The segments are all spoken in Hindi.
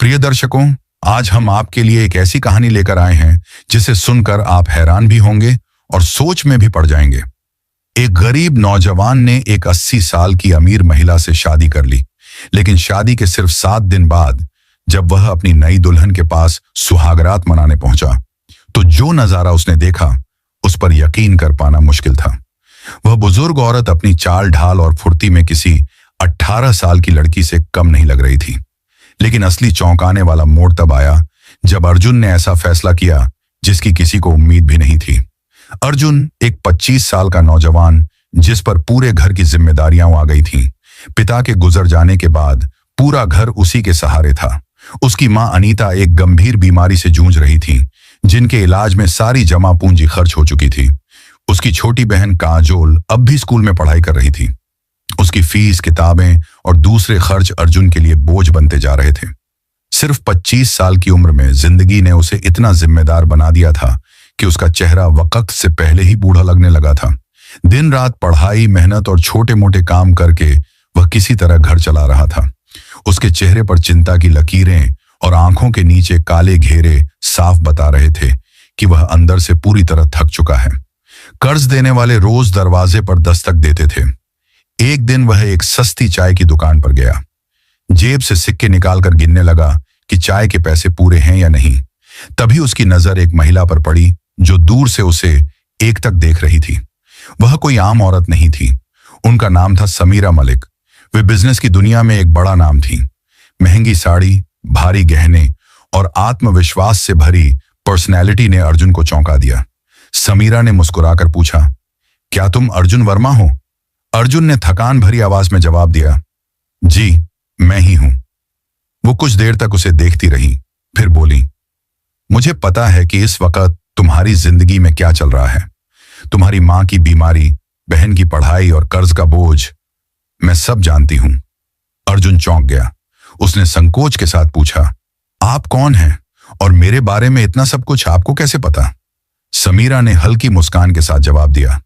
प्रिय दर्शकों, आज हम आपके लिए एक ऐसी कहानी लेकर आए हैं जिसे सुनकर आप हैरान भी होंगे और सोच में भी पड़ जाएंगे। एक गरीब नौजवान ने एक 80 साल की अमीर महिला से शादी कर ली, लेकिन शादी के सिर्फ 7 दिन बाद जब वह अपनी नई दुल्हन के पास सुहागरात मनाने पहुंचा, तो जो नजारा उसने देखा उस पर यकीन कर पाना मुश्किल था। वह बुजुर्ग औरत अपनी चाल ढाल और फुर्ती में किसी 18 साल की लड़की से कम नहीं लग रही थी। लेकिन असली चौंकाने वाला मोड़ तब आया जब अर्जुन ने ऐसा फैसला किया जिसकी किसी को उम्मीद भी नहीं थी। अर्जुन एक 25 साल का नौजवान जिस पर पूरे घर की जिम्मेदारियां आ गई थीं। पिता के गुजर जाने के बाद पूरा घर उसी के सहारे था। उसकी मां अनीता एक गंभीर बीमारी से जूझ रही थी, जिनके इलाज में सारी जमा पूंजी खर्च हो चुकी थी। उसकी छोटी बहन काजोल अब भी स्कूल में पढ़ाई कर रही थी। उसकी फीस, किताबें और दूसरे खर्च अर्जुन के लिए बोझ बनते जा रहे थे। सिर्फ 25 साल की उम्र में जिंदगी ने उसे इतना जिम्मेदार बना दिया था कि उसका चेहरा वक्त से पहले ही बूढ़ा लगने लगा था। दिन रात पढ़ाई, मेहनत और छोटे मोटे काम करके वह किसी तरह घर चला रहा था। उसके चेहरे पर चिंता की लकीरें और आंखों के नीचे काले घेरे साफ बता रहे थे कि वह अंदर से पूरी तरह थक चुका है। कर्ज देने वाले रोज दरवाजे पर दस्तक देते थे। एक दिन वह एक सस्ती चाय की दुकान पर गया। जेब से सिक्के निकालकर गिनने लगा कि चाय के पैसे पूरे हैं या नहीं। तभी उसकी नजर एक महिला पर पड़ी जो दूर से उसे एक तक देख रही थी। वह कोई आम औरत नहीं थी। उनका नाम था समीरा मलिक। वे बिजनेस की दुनिया में एक बड़ा नाम थी। महंगी साड़ी, भारी गहने और आत्मविश्वास से भरी पर्सनैलिटी ने अर्जुन को चौंका दिया। समीरा ने मुस्कुराकर पूछा, क्या तुम अर्जुन वर्मा हो? अर्जुन ने थकान भरी आवाज में जवाब दिया, जी मैं ही हूं। वो कुछ देर तक उसे देखती रही, फिर बोली, मुझे पता है कि इस वक्त तुम्हारी जिंदगी में क्या चल रहा है। तुम्हारी मां की बीमारी, बहन की पढ़ाई और कर्ज का बोझ, मैं सब जानती हूं। अर्जुन चौंक गया। उसने संकोच के साथ पूछा, आप कौन हैं और मेरे बारे में इतना सब कुछ आपको कैसे पता? समीरा ने हल्की मुस्कान के साथ जवाब दिया,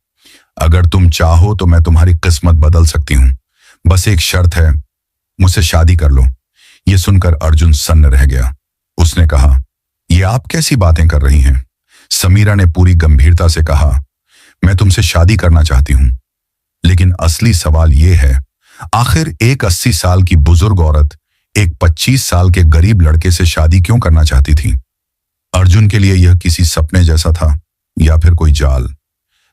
अगर तुम चाहो तो मैं तुम्हारी किस्मत बदल सकती हूं। बस एक शर्त है, मुझसे शादी कर लो। यह सुनकर अर्जुन सन्न रह गया। उसने कहा, ये आप कैसी बातें कर रही हैं? समीरा ने पूरी गंभीरता से कहा, मैं तुमसे शादी करना चाहती हूं। लेकिन असली सवाल यह है, आखिर एक 80 साल की बुजुर्ग औरत एक 25 साल के गरीब लड़के से शादी क्यों करना चाहती थी? अर्जुन के लिए यह किसी सपने जैसा था या फिर कोई जाल।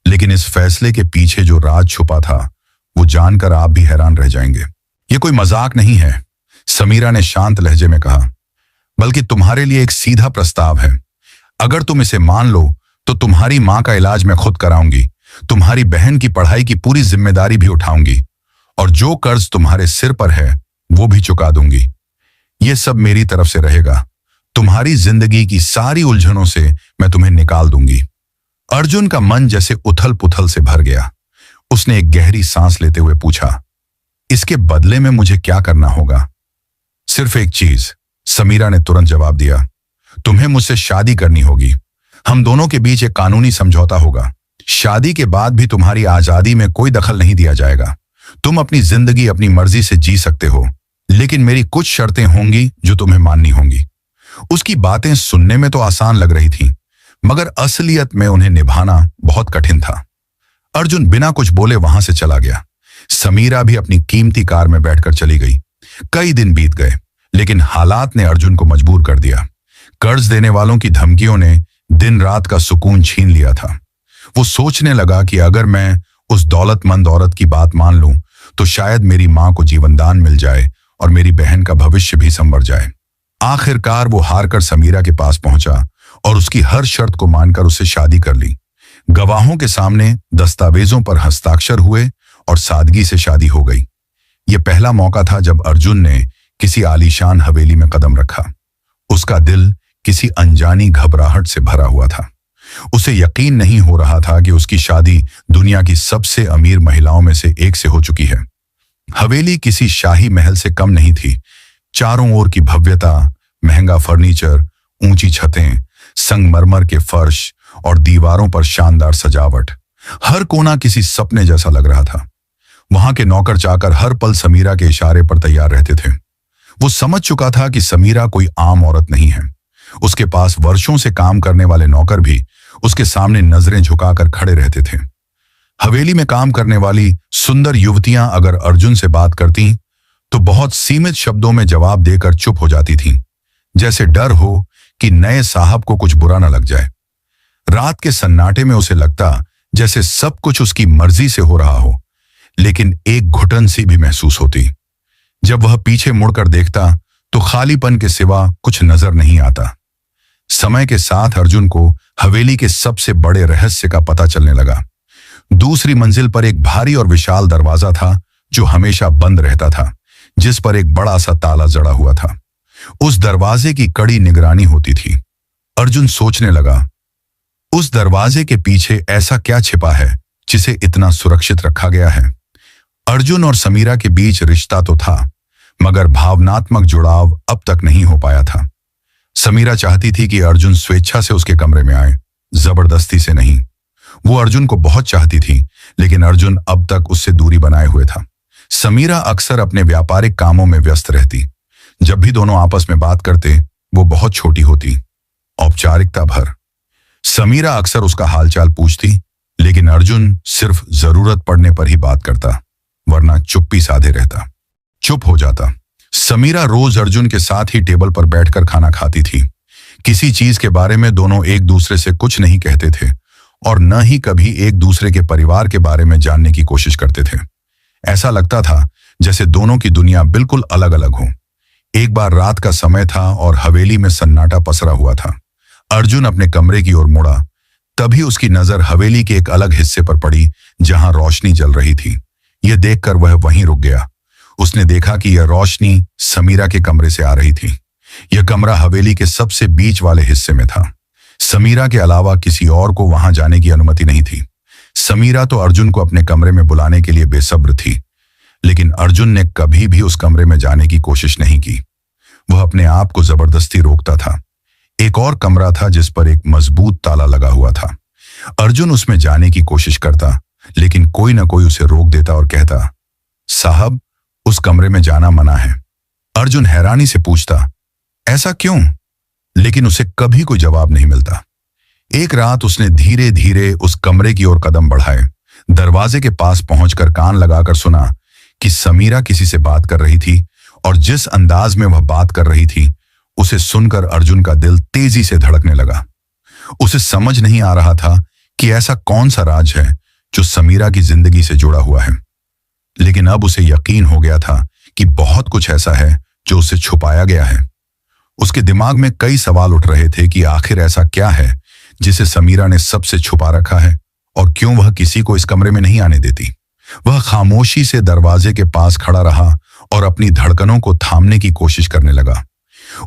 लेकिन इस फैसले के पीछे जो राज छुपा था, वो जानकर आप भी हैरान रह जाएंगे। ये कोई मजाक नहीं है, समीरा ने शांत लहजे में कहा, बल्कि तुम्हारे लिए एक सीधा प्रस्ताव है। अगर तुम इसे मान लो तो तुम्हारी मां का इलाज मैं खुद कराऊंगी, तुम्हारी बहन की पढ़ाई की पूरी जिम्मेदारी भी उठाऊंगी और जो कर्ज तुम्हारे सिर पर है वो भी चुका दूंगी। ये सब मेरी तरफ से रहेगा। तुम्हारी जिंदगी की सारी उलझनों से मैं तुम्हें निकाल दूंगी। अर्जुन का मन जैसे उथल पुथल से भर गया। उसने एक गहरी सांस लेते हुए पूछा, इसके बदले में मुझे क्या करना होगा? सिर्फ एक चीज, समीरा ने तुरंत जवाब दिया, तुम्हें मुझसे शादी करनी होगी। हम दोनों के बीच एक कानूनी समझौता होगा। शादी के बाद भी तुम्हारी आजादी में कोई दखल नहीं दिया जाएगा। तुम अपनी जिंदगी अपनी मर्जी से जी सकते हो, लेकिन मेरी कुछ शर्तें होंगी जो तुम्हें माननी होंगी। उसकी बातें सुनने में तो आसान लग रही थीं, मगर असलियत में उन्हें निभाना बहुत कठिन था। अर्जुन बिना कुछ बोले वहां से चला गया। समीरा भी अपनी कीमती कार में बैठकर चली गई। कई दिन बीत गए, लेकिन हालात ने अर्जुन को मजबूर कर दिया। कर्ज देने वालों की धमकियों ने दिन रात का सुकून छीन लिया था। वो सोचने लगा कि अगर मैं उस दौलतमंद औरत की बात मान लूं तो शायद मेरी मां को जीवनदान मिल जाए और मेरी बहन का भविष्य भी संवर जाए। आखिरकार वो हारकर समीरा के पास पहुंचा और उसकी हर शर्त को मानकर उससे शादी कर ली। गवाहों के सामने दस्तावेजों पर हस्ताक्षर हुए और सादगी से शादी हो गई। यह पहला मौका था जब अर्जुन ने किसी आलीशान हवेली में कदम रखा। उसका दिल किसी अनजानी घबराहट से भरा हुआ था। उसे यकीन नहीं हो रहा था कि उसकी शादी दुनिया की सबसे अमीर महिलाओं में से एक से हो चुकी है। हवेली किसी शाही महल से कम नहीं थी। चारों ओर की भव्यता, महंगा फर्नीचर, ऊंची छतें, संगमरमर के फर्श और दीवारों पर शानदार सजावट, हर कोना किसी सपने जैसा लग रहा था। वहां के नौकर चाकर हर पल समीरा के इशारे पर तैयार रहते थे। वो समझ चुका था कि समीरा कोई आम औरत नहीं है। उसके पास वर्षों से काम करने वाले नौकर भी उसके सामने नजरें झुकाकर खड़े रहते थे। हवेली में काम करने वाली सुंदर युवतियां अगर अर्जुन से बात करती तो बहुत सीमित शब्दों में जवाब देकर चुप हो जाती थीं, जैसे डर हो कि नए साहब को कुछ बुरा न लग जाए। रात के सन्नाटे में उसे लगता जैसे सब कुछ उसकी मर्जी से हो रहा हो, लेकिन एक घुटन सी भी महसूस होती। जब वह पीछे मुड़कर देखता तो खालीपन के सिवा कुछ नजर नहीं आता। समय के साथ अर्जुन को हवेली के सबसे बड़े रहस्य का पता चलने लगा। दूसरी मंजिल पर एक भारी और विशाल दरवाजा था जो हमेशा बंद रहता था, जिस पर एक बड़ा सा ताला जड़ा हुआ था। उस दरवाजे की कड़ी निगरानी होती थी। अर्जुन सोचने लगा, उस दरवाजे के पीछे ऐसा क्या छिपा है जिसे इतना सुरक्षित रखा गया है। अर्जुन और समीरा के बीच रिश्ता तो था, मगर भावनात्मक जुड़ाव अब तक नहीं हो पाया था। समीरा चाहती थी कि अर्जुन स्वेच्छा से उसके कमरे में आए, जबरदस्ती से नहीं। वो अर्जुन को बहुत चाहती थी, लेकिन अर्जुन अब तक उससे दूरी बनाए हुए था। समीरा अक्सर अपने व्यापारिक कामों में व्यस्त रहती। जब भी दोनों आपस में बात करते वो बहुत छोटी होती, औपचारिकता भर। समीरा अक्सर उसका हालचाल पूछती, लेकिन अर्जुन सिर्फ जरूरत पड़ने पर ही बात करता, वरना चुप्पी साधे रहता, चुप हो जाता। समीरा रोज अर्जुन के साथ ही टेबल पर बैठकर खाना खाती थी। किसी चीज के बारे में दोनों एक दूसरे से कुछ नहीं कहते थे और न ही कभी एक दूसरे के परिवार के बारे में जानने की कोशिश करते थे। ऐसा लगता था जैसे दोनों की दुनिया बिल्कुल अलग अलग हो। एक बार रात का समय था और हवेली में सन्नाटा पसरा हुआ था। अर्जुन अपने कमरे की ओर मुड़ा, तभी उसकी नजर हवेली के एक अलग हिस्से पर पड़ी जहां रोशनी जल रही थी। यह देखकर वह वहीं रुक गया। उसने देखा कि यह रोशनी समीरा के कमरे से आ रही थी। यह कमरा हवेली के सबसे बीच वाले हिस्से में था। समीरा के अलावा किसी और को वहां जाने की अनुमति नहीं थी। समीरा तो अर्जुन को अपने कमरे में बुलाने के लिए बेसब्र थी, लेकिन अर्जुन ने कभी भी उस कमरे में जाने की कोशिश नहीं की। वह अपने आप को जबरदस्ती रोकता था। एक और कमरा था जिस पर एक मजबूत ताला लगा हुआ था। अर्जुन उसमें जाने की कोशिश करता, लेकिन कोई न कोई उसे रोक देता और कहता, साहब, उस कमरे में जाना मना है। अर्जुन हैरानी से पूछता, ऐसा क्यों? लेकिन उसे कभी कोई जवाब नहीं मिलता। एक रात उसने धीरे धीरे उस कमरे की ओर कदम बढ़ाए। दरवाजे के पास पहुंचकर कान लगाकर सुना कि समीरा किसी से बात कर रही थी, और जिस अंदाज में वह बात कर रही थी उसे सुनकर अर्जुन का दिल तेजी से धड़कने लगा। उसे समझ नहीं आ रहा था कि ऐसा कौन सा राज है जो समीरा की जिंदगी से जुड़ा हुआ है, लेकिन अब उसे यकीन हो गया था कि बहुत कुछ ऐसा है जो उसे छुपाया गया है। उसके दिमाग में कई सवाल उठ रहे थे कि आखिर ऐसा क्या है जिसे समीरा ने सबसे छुपा रखा है, और क्यों वह किसी को इस कमरे में नहीं आने देती। वह खामोशी से दरवाजे के पास खड़ा रहा और अपनी धड़कनों को थामने की कोशिश करने लगा।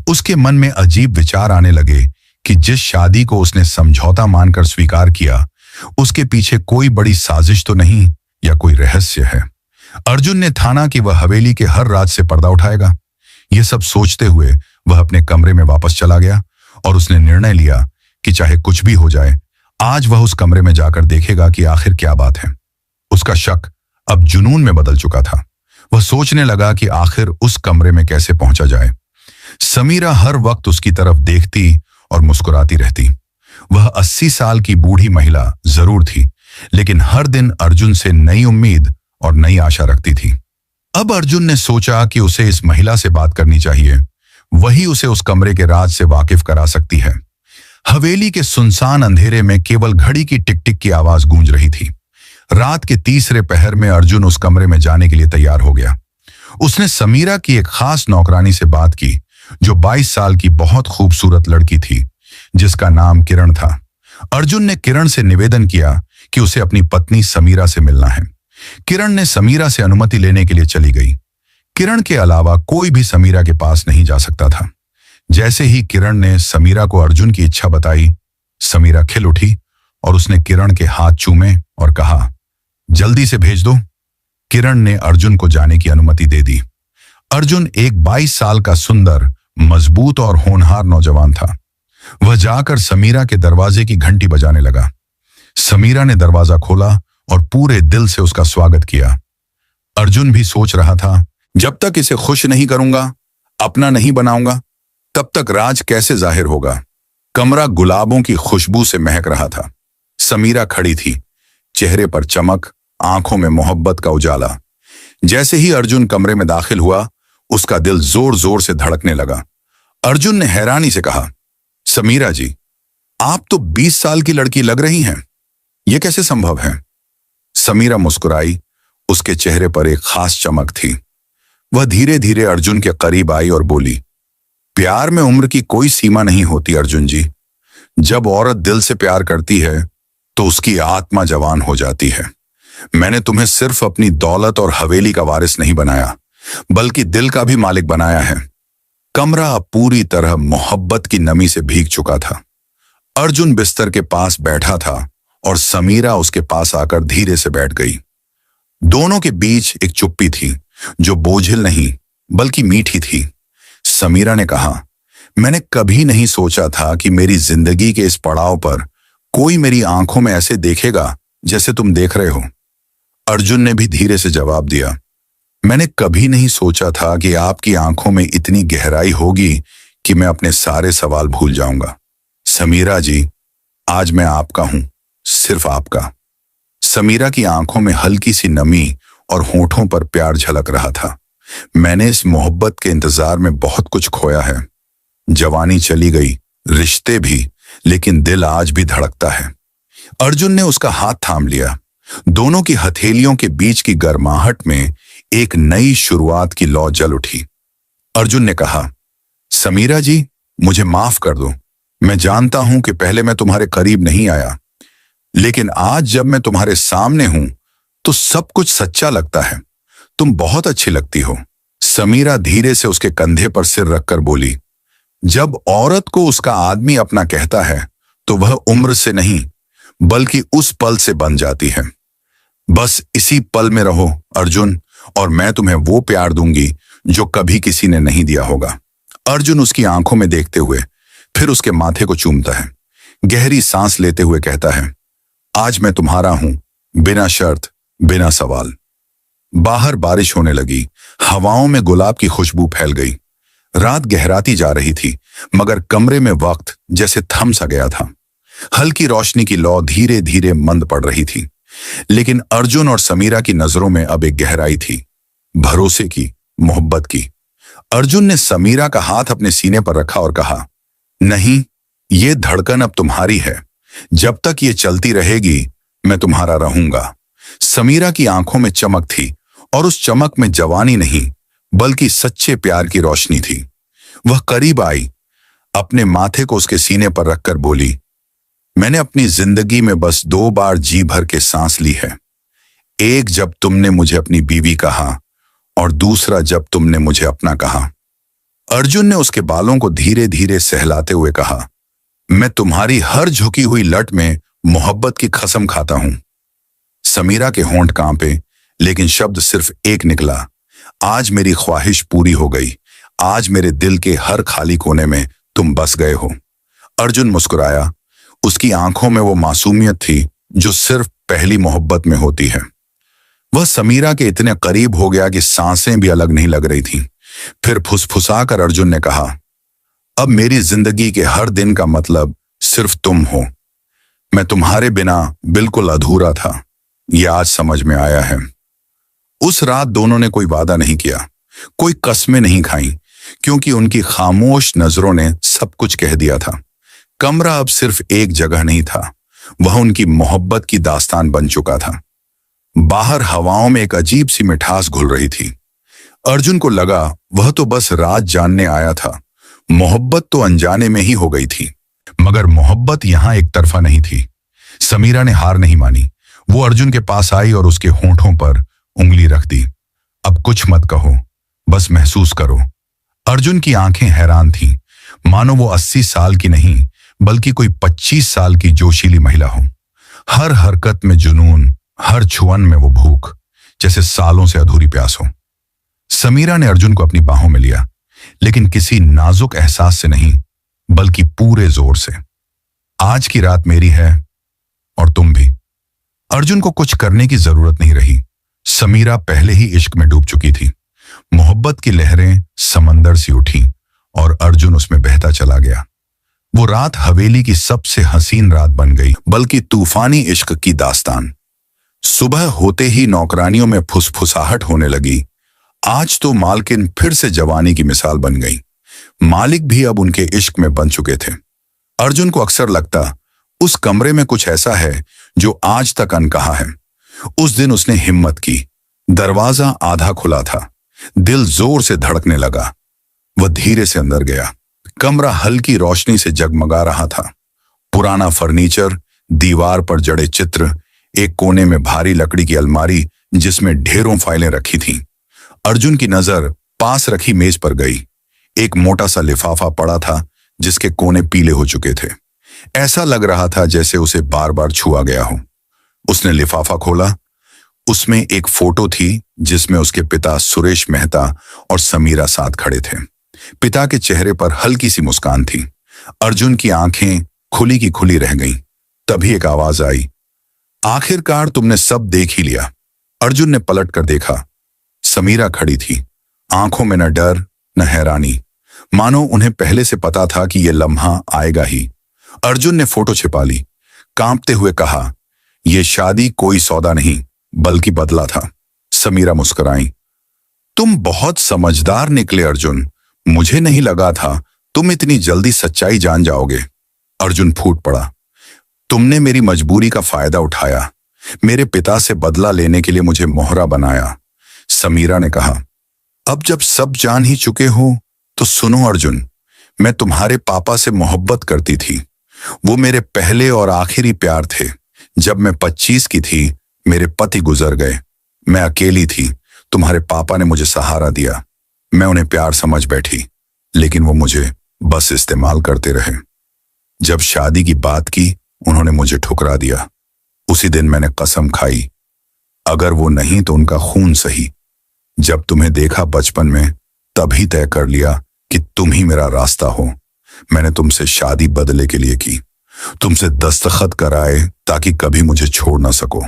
उसके मन में अजीब विचार आने लगे कि जिस शादी को उसने समझौता मानकर स्वीकार किया, उसके पीछे कोई बड़ी साजिश तो नहीं या कोई रहस्य है। अर्जुन ने ठाना कि वह हवेली के हर राज से पर्दा उठाएगा। यह सब सोचते हुए वह अपने कमरे में वापस चला गया और उसने निर्णय लिया कि चाहे कुछ भी हो जाए, आज वह उस कमरे में जाकर देखेगा कि आखिर क्या बात है। उसका शक अब जुनून में बदल चुका था। वह सोचने लगा कि आखिर उस कमरे में कैसे पहुंचा जाए। समीरा हर वक्त उसकी तरफ देखती और मुस्कुराती रहती। वह 80 साल की बूढ़ी महिला जरूर थी, लेकिन हर दिन अर्जुन से नई उम्मीद और नई आशा रखती थी। अब अर्जुन ने सोचा कि उसे इस महिला से बात करनी चाहिए। वही उसे उस कमरे के राज से वाकिफ करा सकती है। हवेली के सुनसान अंधेरे में केवल घड़ी की टिक टिक की आवाज गूंज रही थी। रात के तीसरे पहर में अर्जुन उस कमरे में जाने के लिए तैयार हो गया। उसने समीरा की एक खास नौकरानी से बात की, जो 22 साल की बहुत खूबसूरत लड़की थी, जिसका नाम किरण था। अर्जुन ने किरण से निवेदन किया कि उसे अपनी पत्नी समीरा से मिलना है। किरण ने समीरा से अनुमति लेने के लिए चली गई। किरण के अलावा कोई भी समीरा के पास नहीं जा सकता था। जैसे ही किरण ने समीरा को अर्जुन की इच्छा बताई, समीरा खिल उठी और उसने किरण के हाथ चूमे और कहा, जल्दी से भेज दो। किरण ने अर्जुन को जाने की अनुमति दे दी। अर्जुन एक 22 साल का सुंदर, मजबूत और होनहार नौजवान था। वह जाकर समीरा के दरवाजे की घंटी बजाने लगा। समीरा ने दरवाजा खोला और पूरे दिल से उसका स्वागत किया। अर्जुन भी सोच रहा था, जब तक इसे खुश नहीं करूंगा अपना नहीं बनाऊंगा तब तक राज कैसे जाहिर होगा। कमरा गुलाबों की खुशबू से महक रहा था। समीरा खड़ी थी, चेहरे पर चमक, आंखों में मोहब्बत का उजाला। जैसे ही अर्जुन कमरे में दाखिल हुआ, उसका दिल जोर जोर से धड़कने लगा। अर्जुन ने हैरानी से कहा, समीरा जी, आप तो 20 साल की लड़की लग रही हैं। यह कैसे संभव है? समीरा मुस्कुराई। उसके चेहरे पर एक खास चमक थी। वह धीरे धीरे अर्जुन के करीब आई और बोली, प्यार में उम्र की कोई सीमा नहीं होती अर्जुन जी। जब औरत दिल से प्यार करती है तो उसकी आत्मा जवान हो जाती है। मैंने तुम्हें सिर्फ अपनी दौलत और हवेली का वारिस नहीं बनाया, बल्कि दिल का भी मालिक बनाया है। कमरा अब पूरी तरह मोहब्बत की नमी से भीग चुका था। अर्जुन बिस्तर के पास बैठा था और समीरा उसके पास आकर धीरे से बैठ गई। दोनों के बीच एक चुप्पी थी जो बोझिल नहीं बल्कि मीठी थी। समीरा ने कहा, मैंने कभी नहीं सोचा था कि मेरी जिंदगी के इस पड़ाव पर कोई मेरी आंखों में ऐसे देखेगा जैसे तुम देख रहे हो। अर्जुन ने भी धीरे से जवाब दिया, मैंने कभी नहीं सोचा था कि आपकी आंखों में इतनी गहराई होगी कि मैं अपने सारे सवाल भूल जाऊंगा। समीरा जी, आज मैं आपका हूं, सिर्फ आपका। समीरा की आंखों में हल्की सी नमी और होठों पर प्यार झलक रहा था। मैंने इस मोहब्बत के इंतजार में बहुत कुछ खोया है। जवानी चली गई, रिश्ते भी, लेकिन दिल आज भी धड़कता है। अर्जुन ने उसका हाथ थाम लिया। दोनों की हथेलियों के बीच की गर्माहट में एक नई शुरुआत की लौ जल उठी। अर्जुन ने कहा, समीरा जी, मुझे माफ कर दो। मैं जानता हूं कि पहले मैं तुम्हारे करीब नहीं आया, लेकिन आज जब मैं तुम्हारे सामने हूं तो सब कुछ सच्चा लगता है। तुम बहुत अच्छी लगती हो। समीरा धीरे से उसके कंधे पर सिर रखकर बोली, जब औरत को उसका आदमी अपना कहता है तो वह उम्र से नहीं बल्कि उस पल से बन जाती है। बस इसी पल में रहो अर्जुन, और मैं तुम्हें वो प्यार दूंगी जो कभी किसी ने नहीं दिया होगा। अर्जुन उसकी आंखों में देखते हुए फिर उसके माथे को चूमता है। गहरी सांस लेते हुए कहता है, आज मैं तुम्हारा हूं, बिना शर्त, बिना सवाल। बाहर बारिश होने लगी। हवाओं में गुलाब की खुशबू फैल गई। रात गहराती जा रही थी, मगर कमरे में वक्त जैसे थम सा गया था। हल्की रोशनी की लौ धीरे धीरे मंद पड़ रही थी, लेकिन अर्जुन और समीरा की नजरों में अब एक गहराई थी, भरोसे की, मोहब्बत की। अर्जुन ने समीरा का हाथ अपने सीने पर रखा और कहा, नहीं, ये धड़कन अब तुम्हारी है। जब तक ये चलती रहेगी मैं तुम्हारा रहूंगा। समीरा की आंखों में चमक थी, और उस चमक में जवानी नहीं बल्कि सच्चे प्यार की रोशनी थी। वह करीब आई, अपने माथे को उसके सीने पर रखकर बोली, मैंने अपनी जिंदगी में बस 2 बार जी भर के सांस ली है। एक जब तुमने मुझे अपनी बीवी कहा, और दूसरा जब तुमने मुझे अपना कहा। अर्जुन ने उसके बालों को धीरे धीरे सहलाते हुए कहा, मैं तुम्हारी हर झुकी हुई लट में मोहब्बत की कसम खाता हूं। समीरा के होंठ कांपे, लेकिन शब्द सिर्फ एक निकला, आज मेरी ख्वाहिश पूरी हो गई। आज मेरे दिल के हर खाली कोने में तुम बस गए हो। अर्जुन मुस्कुराया। उसकी आंखों में वो मासूमियत थी जो सिर्फ पहली मोहब्बत में होती है। वह समीरा के इतने करीब हो गया कि सांसें भी अलग नहीं लग रही थीं। फिर फुसफुसाकर अर्जुन ने कहा, अब मेरी जिंदगी के हर दिन का मतलब सिर्फ तुम हो। मैं तुम्हारे बिना बिल्कुल अधूरा था, यह आज समझ में आया है। उस रात दोनों ने कोई वादा नहीं किया, कोई कस्में नहीं खाई, क्योंकि उनकी खामोश नजरों ने सब कुछ कह दिया था। कमरा अब सिर्फ एक जगह नहीं था, वह उनकी मोहब्बत की दास्तान बन चुका था। बाहर हवाओं में एक अजीब सी मिठास घुल रही थी। अर्जुन को लगा वह तो बस राज जानने आया था, मोहब्बत तो अनजाने में ही हो गई थी। मगर मोहब्बत यहां एक तरफा नहीं थी। समीरा ने हार नहीं मानी। वो अर्जुन के पास आई और उसके होंठों पर उंगली रख दी। अब कुछ मत कहो, बस महसूस करो। अर्जुन की आंखें हैरान थीं, मानो वो 80 साल की नहीं बल्कि कोई 25 साल की जोशीली महिला हो। हर हरकत में जुनून, हर छुअन में वो भूख, जैसे सालों से अधूरी प्यास हो। समीरा ने अर्जुन को अपनी बाहों में लिया, लेकिन किसी नाजुक एहसास से नहीं बल्कि पूरे जोर से। आज की रात मेरी है और तुम भी। अर्जुन को कुछ करने की जरूरत नहीं रही। समीरा पहले ही इश्क में डूब चुकी थी। मोहब्बत की लहरें समंदर सी उठी और अर्जुन उसमें बहता चला गया। वो रात हवेली की सबसे हसीन रात बन गई, बल्कि तूफानी इश्क की दास्तान। सुबह होते ही नौकरानियों में फुसफुसाहट होने लगी। आज तो मालकिन फिर से जवानी की मिसाल बन गई। मालिक भी अब उनके इश्क में बन चुके थे। अर्जुन को अक्सर लगता, उस कमरे में कुछ ऐसा है जो आज तक अनकहा है। उस दिन उसने हिम्मत की। दरवाजा आधा खुला था। दिल जोर से धड़कने लगा। वह धीरे से अंदर गया। कमरा हल्की रोशनी से जगमगा रहा था। पुराना फर्नीचर, दीवार पर जड़े चित्र, एक कोने में भारी लकड़ी की अलमारी जिसमें ढेरों फाइलें रखी थीं। अर्जुन की नजर पास रखी मेज पर गई। एक मोटा सा लिफाफा पड़ा था जिसके कोने पीले हो चुके थे। ऐसा लग रहा था जैसे उसे बार बार छुआ गया हो। उसने लिफाफा खोला। उसमें एक फोटो थी जिसमें उसके पिता सुरेश मेहता और समीरा साथ खड़े थे। पिता के चेहरे पर हल्की सी मुस्कान थी। अर्जुन की आंखें खुली की खुली रह गईं। तभी एक आवाज आई, आखिरकार तुमने सब देख ही लिया। अर्जुन ने पलट कर देखा। समीरा खड़ी थी, आंखों में न डर न हैरानी, मानो उन्हें पहले से पता था कि यह लम्हा आएगा ही। अर्जुन ने फोटो छिपा ली, कांपते हुए कहा, यह शादी कोई सौदा नहीं बल्कि बदला था। समीरा मुस्कुराई। तुम बहुत समझदार निकले अर्जुन। मुझे नहीं लगा था तुम इतनी जल्दी सच्चाई जान जाओगे। अर्जुन फूट पड़ा। तुमने मेरी मजबूरी का फायदा उठाया। मेरे पिता से बदला लेने के लिए मुझे मोहरा बनाया। समीरा ने कहा, अब जब सब जान ही चुके हो तो सुनो अर्जुन, मैं तुम्हारे पापा से मोहब्बत करती थी। वो मेरे पहले और आखिरी प्यार थे। जब मैं 25 की थी मेरे पति गुजर गए। मैं अकेली थी। तुम्हारे पापा ने मुझे सहारा दिया। मैं उन्हें प्यार समझ बैठी, लेकिन वो मुझे बस इस्तेमाल करते रहे। जब शादी की बात की उन्होंने मुझे ठुकरा दिया। उसी दिन मैंने कसम खाई, अगर वो नहीं तो उनका खून सही। जब तुम्हें देखा बचपन में तभी तय कर लिया कि तुम ही मेरा रास्ता हो। मैंने तुमसे शादी बदले के लिए की, तुमसे दस्तखत कराए ताकि कभी मुझे छोड़ ना सको।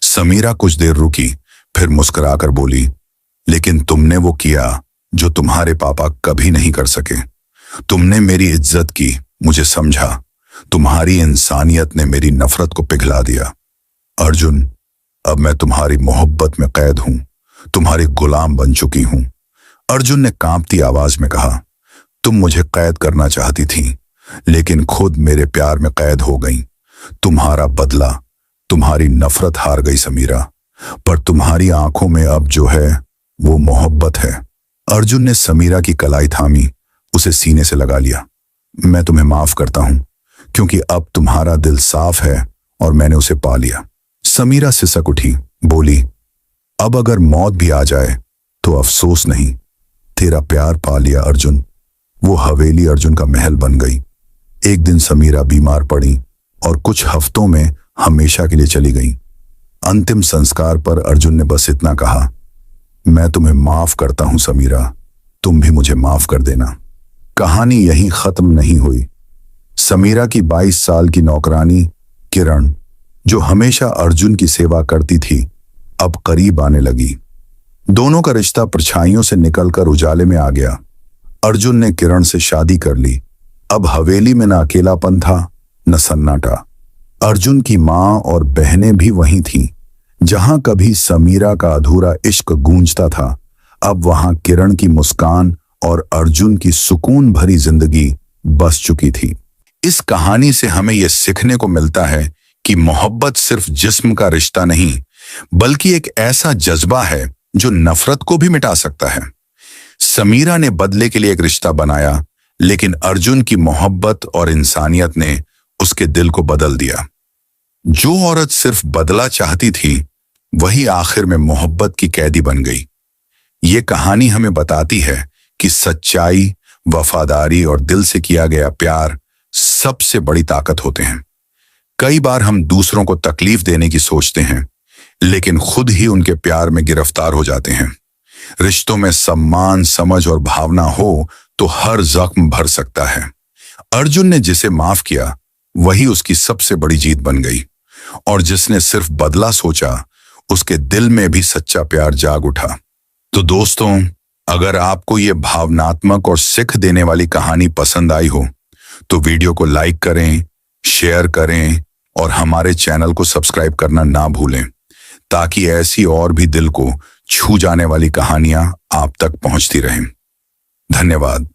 समीरा कुछ देर रुकी, फिर मुस्कुराकर बोली, लेकिन तुमने वो किया जो तुम्हारे पापा कभी नहीं कर सके। तुमने मेरी इज्जत की, मुझे समझा। तुम्हारी इंसानियत ने मेरी नफरत को पिघला दिया। अर्जुन, अब मैं तुम्हारी मोहब्बत में कैद हूं, तुम्हारी गुलाम बन चुकी हूं। अर्जुन ने कांपती आवाज में कहा, तुम मुझे कैद करना चाहती थी, लेकिन खुद मेरे प्यार में कैद हो गई। तुम्हारा बदला, तुम्हारी नफरत हार गई समीरा, पर तुम्हारी आंखों में अब जो है वो मोहब्बत है। अर्जुन ने समीरा की कलाई थामी, उसे सीने से लगा लिया। मैं तुम्हें माफ करता हूं, क्योंकि अब तुम्हारा दिल साफ है और मैंने उसे पा लिया। समीरा सिसक उठी, बोली, अब अगर मौत भी आ जाए तो अफसोस नहीं, तेरा प्यार पा लिया अर्जुन। वो हवेली अर्जुन का महल बन गई। एक दिन समीरा बीमार पड़ी और कुछ हफ्तों में हमेशा के लिए चली गई। अंतिम संस्कार पर अर्जुन ने बस इतना कहा, मैं तुम्हें माफ करता हूं समीरा, तुम भी मुझे माफ कर देना। कहानी यहीं खत्म नहीं हुई। समीरा की 22 साल की नौकरानी किरण, जो हमेशा अर्जुन की सेवा करती थी, अब करीब आने लगी। दोनों का रिश्ता परछाइयों से निकलकर उजाले में आ गया। अर्जुन ने किरण से शादी कर ली। अब हवेली में न अकेलापन था न सन्नाटा। अर्जुन की मां और बहनें भी वहीं थीं। जहां कभी समीरा का अधूरा इश्क गूंजता था, अब वहां किरण की मुस्कान और अर्जुन की सुकून भरी जिंदगी बस चुकी थी। इस कहानी से हमें यह सीखने को मिलता है कि मोहब्बत सिर्फ जिस्म का रिश्ता नहीं, बल्कि एक ऐसा जज्बा है जो नफरत को भी मिटा सकता है। समीरा ने बदले के लिए एक रिश्ता बनाया, लेकिन अर्जुन की मोहब्बत और इंसानियत ने उसके दिल को बदल दिया। जो औरत सिर्फ बदला चाहती थी, वही आखिर में मोहब्बत की कैदी बन गई। ये कहानी हमें बताती है कि सच्चाई, वफादारी और दिल से किया गया प्यार सबसे बड़ी ताकत होते हैं। कई बार हम दूसरों को तकलीफ देने की सोचते हैं, लेकिन खुद ही उनके प्यार में गिरफ्तार हो जाते हैं। रिश्तों में सम्मान, समझ और भावना हो तो हर जख्म भर सकता है। अर्जुन ने जिसे माफ किया, वही उसकी सबसे बड़ी जीत बन गई, और जिसने सिर्फ बदला सोचा, उसके दिल में भी सच्चा प्यार जाग उठा। तो दोस्तों, अगर आपको ये भावनात्मक और सीख देने वाली कहानी पसंद आई हो तो वीडियो को लाइक करें, शेयर करें और हमारे चैनल को सब्सक्राइब करना ना भूलें, ताकि ऐसी और भी दिल को छू जाने वाली कहानियां आप तक पहुंचती रहें। धन्यवाद।